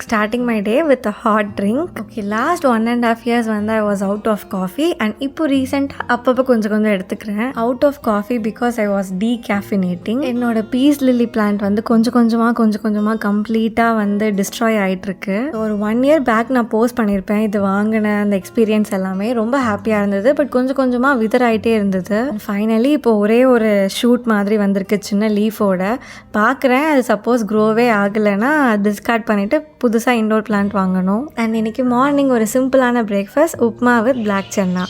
starting my day with a hot drink. Okay, last 1.5 years வந்து I was out of coffee and இப்போ ரீசெண்டாக அப்பப்போ கொஞ்சம் எடுத்துக்கிறேன். Out of coffee because I was decaffeinating. என்னோட piece lily plant வந்து கொஞ்சம் கொஞ்சமாக கம்ப்ளீட்டாக வந்து டிஸ்ட்ராய் ஆகிட்டுருக்கு. ஒரு 1 year பேக் நான் போஸ்ட் பண்ணியிருப்பேன். இது வாங்கின அந்த எக்ஸ்பீரியன்ஸ் எல்லாமே ரொம்ப ஹாப்பியாக இருந்தது. பட் கொஞ்சமாக விதர் ஆகிட்டே இருந்தது. ஃபைனலி இப்போ ஒரே ஒரு ஷூட் மாதிரி வந்திருக்கு சின்ன லீஃபோட. பார்க்குறேன் அது சப்போஸ் க்ரோவே ஆகலைன்னா டிஸ்கார்ட் பண்ணிவிட்டு புதுசாக இண்டோர் பிளான்ட் வாங்கணும். அண்ட் இன்றைக்கி மார்னிங் ஒரு சிம்பிளான breakfast upma with black chana.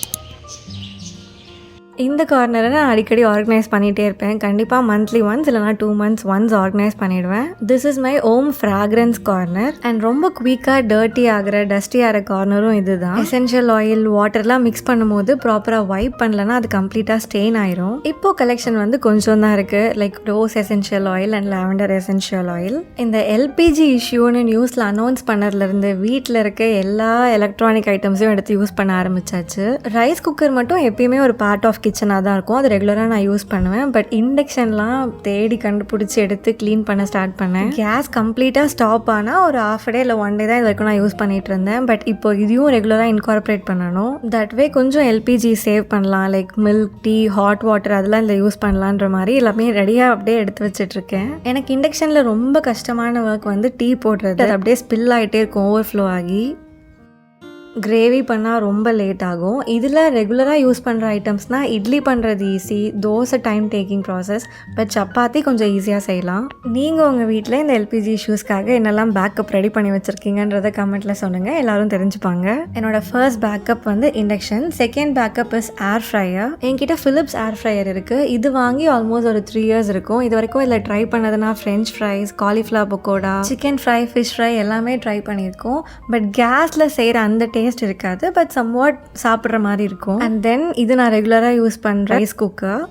இந்த கார்னரை நான் அடிக்கடி ஆர்கனைஸ் பண்ணிகிட்டே இருப்பேன். கண்டிப்பாக மந்த்லி ஒன்ஸ் இல்லைனா 2 months ஒன்ஸ் ஆர்கனைஸ் பண்ணிவிடுவேன். This is my home fragrance corner. And ரொம்ப குயிக்காக டர்ட்டி ஆகிற டஸ்டி ஆகிற கார்னரும் இது தான். எசென்ஷியல் ஆயில் வாட்டர்லாம் மிக்ஸ் பண்ணும்போது ப்ராப்பராக வைப் பண்ணலன்னா அது கம்ப்ளீட்டாக ஸ்டெயின் ஆயிரும். இப்போ கலெக்ஷன் வந்து கொஞ்சம் தான் இருக்குது. Like rose essential oil and lavender essential oil. இந்த எல்பிஜி இஷ்யூன்னு நியூஸில் அனௌன்ஸ் பண்ணதுலேருந்து வீட்டில் இருக்க எல்லா எலக்ட்ரானிக் ஐட்டம்ஸையும் எடுத்து யூஸ் பண்ண ஆரம்பிச்சாச்சு. ரைஸ் குக்கர் மட்டும் எப்பயுமே ஒரு பார்ட் ஆஃப் கிச்சனாக தான் இருக்கும். அது ரெகுலராக நான் யூஸ் பண்ணுவேன். பட் இண்டக்ஷன்லாம் தேடி கண்டுபிடிச்சி எடுத்து க்ளீன் பண்ண ஸ்டார்ட் பண்ணேன். கேஸ் கம்ப்ளீட்டாக ஸ்டாப் ஆனால் ஒரு ½ day இல்லை 1 day தான் இது வரைக்கும் நான் யூஸ் பண்ணிகிட்டு இருந்தேன். பட் இப்போ இதையும் ரெகுலராக இன்கார்பரேட் பண்ணணும். தட் வே கொஞ்சம் எல்பிஜி சேவ் பண்ணலாம். Like milk, tea, hot water அதெல்லாம் இதில் யூஸ் பண்ணலான்ற மாதிரி எல்லாமே ரெடியாக அப்படியே எடுத்து வச்சிட்ருக்கேன். எனக்கு இண்டக்ஷனில் ரொம்ப கஷ்டமான ஒர்க் வந்து டீ போடுறது. அது அப்படியே ஸ்பில் ஆகிட்டே இருக்கும் ஓவர்ஃப்ளோ ஆகி. கிரேவி பண்ணால் ரொம்ப லேட் ஆகும். இதில் ரெகுலராக யூஸ் பண்ணுற ஐட்டம்ஸ்னால் இட்லி பண்ணுறது easy, dosa time taking process, but chapati கொஞ்சம் ஈஸியாக செய்யலாம். நீங்கள் உங்கள் வீட்டில் இந்த எல்பிஜி இஷ்யூஸ்க்காக என்னெல்லாம் பேக்கப் ரெடி பண்ணி வச்சுருக்கீங்கன்றதை கமெண்ட்டில் சொல்லுங்கள், எல்லோரும் தெரிஞ்சுப்பாங்க. என்னோடய ஃபர்ஸ்ட் பேக்கப் வந்து induction. Second backup is air fryer. என்கிட்ட ஃபிலிப்ஸ் ஏர் ஃப்ரையர் இருக்குது. இது வாங்கி ஆல்மோஸ்ட் ஒரு 3 years இருக்கும். இது வரைக்கும் இதில் ட்ரை பண்ணதுன்னா French fries, cauliflower pakoda, chicken fry, fish fry எல்லாமே ட்ரை பண்ணியிருக்கோம். பட் கேஸில் செய்கிற அந்த டேஸ்ட் இருக்காது. பட் சம்வாட் சாப்பிட்ற மாதிரி இருக்கும். அண்ட் தென் இது நான் ரெகுலராக யூஸ் பண்ணுற ரைஸ் குக்கர்.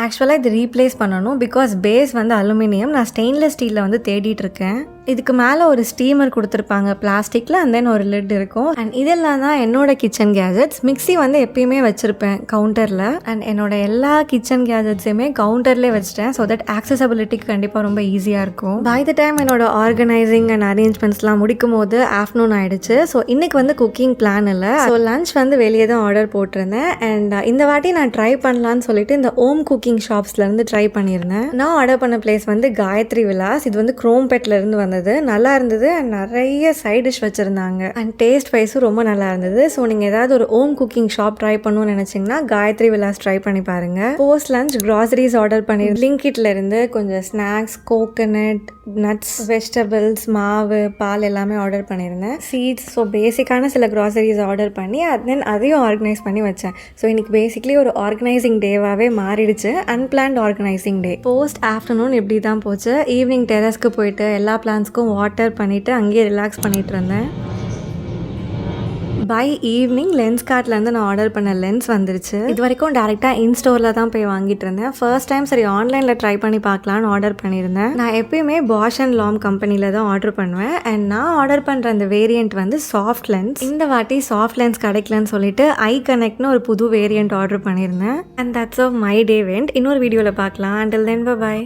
ஆக்சுவலாக இது ரீப்ளேஸ் பண்ணணும். பிகாஸ் பேஸ் வந்து அலுமினியம். நான் ஸ்டெயின்லெஸ் ஸ்டீலில் வந்து தேடிட்டு இருக்கேன். இதுக்கு மேலே ஒரு ஸ்டீமர் கொடுத்துருப்பாங்க பிளாஸ்டிக்கில். அண்ட் தென் ஒரு லிட் இருக்கும். அண்ட் இதெல்லாம் தான் என்னோட கிச்சன் கேஜெட்ஸ். மிக்ஸி வந்து எப்பயுமே வச்சுருப்பேன் கவுண்டரில். அண்ட் என்னோட எல்லா கிச்சன் கேஜெட்ஸையுமே கவுண்டர்லேயே வச்சுட்டேன். ஸோ தட் ஆக்சசபிலிட்டிக்கு கண்டிப்பாக ரொம்ப ஈஸியாக இருக்கும். பை த டைம் என்னோட ஆர்கனைசிங் அண்ட் அரேஞ்ச்மெண்ட்ஸ்லாம் முடிக்கும் போது ஆஃப்டர்நூன் ஆகிடுச்சு. ஸோ இன்றைக்கி வந்து குக்கிங் பிளான் இல்லை. ஸோ லஞ்ச் வந்து வெளியே தான் ஆர்டர் போட்டிருந்தேன். அண்ட் இந்த வாட்டி நான் ட்ரை பண்ணலான்னு சொல்லிட்டு இந்த ஓம் குக்கிங் ஷாப்ஸ்லேருந்து ட்ரை பண்ணியிருந்தேன். நான் ஆர்டர் பண்ண பிளேஸ் வந்து காயத்ரி விலாஸ். இது வந்து குரோம்பேட்லேருந்து வந்தது. நல்லா இருந்தது. நிறைய சைட் டிஷ் வச்சுருந்தாங்க. அண்ட் டேஸ்ட் வைஸும் ரொம்ப நல்லா இருந்தது. ஸோ நீங்கள் ஏதாவது ஒரு ஹோம் குக்கிங் ஷாப் ட்ரை பண்ணணும்னு நினச்சிங்கன்னா காயத்ரி விலாஸ் ட்ரை பண்ணி பாருங்கள். போஸ்ட் லஞ்ச் க்ராசரிஸ் ஆர்டர் பண்ணி லிங்கிட்ல இருந்து கொஞ்சம் ஸ்நாக்ஸ், கோகனட், நட்ஸ், வெஜிடபிள்ஸ், மாவு, பால் எல்லாமே ஆர்டர் பண்ணியிருந்தேன். சீட்ஸ், ஸோ பேசிக்கான சில க்ராசரிஸ் ஆர்டர் பண்ணி தென் அதையும் ஆர்கனைஸ் பண்ணி வச்சேன். ஸோ இன்னைக்கு பேசிக்லி ஒரு ஆர்கனைசிங் டேவாகவே மாறிடுச்சு. அன்பிளான்ட் ஆர்கனைசிங் டே. போஸ்ட் ஆஃப்டர்நூன் இப்படி தான் போச்சு. ஈவினிங் டெரஸ்க்கு போயிட்டு எல்லா பிளான்ஸ்க்கும் வாட்டர் பண்ணிவிட்டு அங்கேயே ரிலாக்ஸ் பண்ணிகிட்டு இருந்தேன். பை ஈவினிங் லென்ஸ்கார்ட்லேருந்து நான் ஆர்டர் பண்ண லென்ஸ் வந்துருச்சு. இது வரைக்கும் டேரெக்டாக இன்ஸ்டோரில் தான் போய் வாங்கிட்டு இருந்தேன். ஃபர்ஸ்ட் டைம் சரி ஆன்லைனில் ட்ரை பண்ணி பார்க்கலான்னு ஆர்டர் பண்ணியிருந்தேன். நான் எப்பயுமே பாஷ் அண்ட் லாம் கம்பெனியில் தான் ஆர்டர் பண்ணுவேன். அண்ட் நான் ஆர்டர் பண்ணுற அந்த வேரியண்ட் வந்து சாஃப்ட் லென்ஸ். இந்த வாட்டி சாஃப்ட் லென்ஸ் கிடைக்கலன்னு சொல்லிட்டு ஐ கனெக்ட்னு ஒரு புது வேரியண்ட் ஆர்டர் பண்ணியிருந்தேன். And that's of my day went. இன்னொரு வீடியோவில் பார்க்கலாம். Until then by.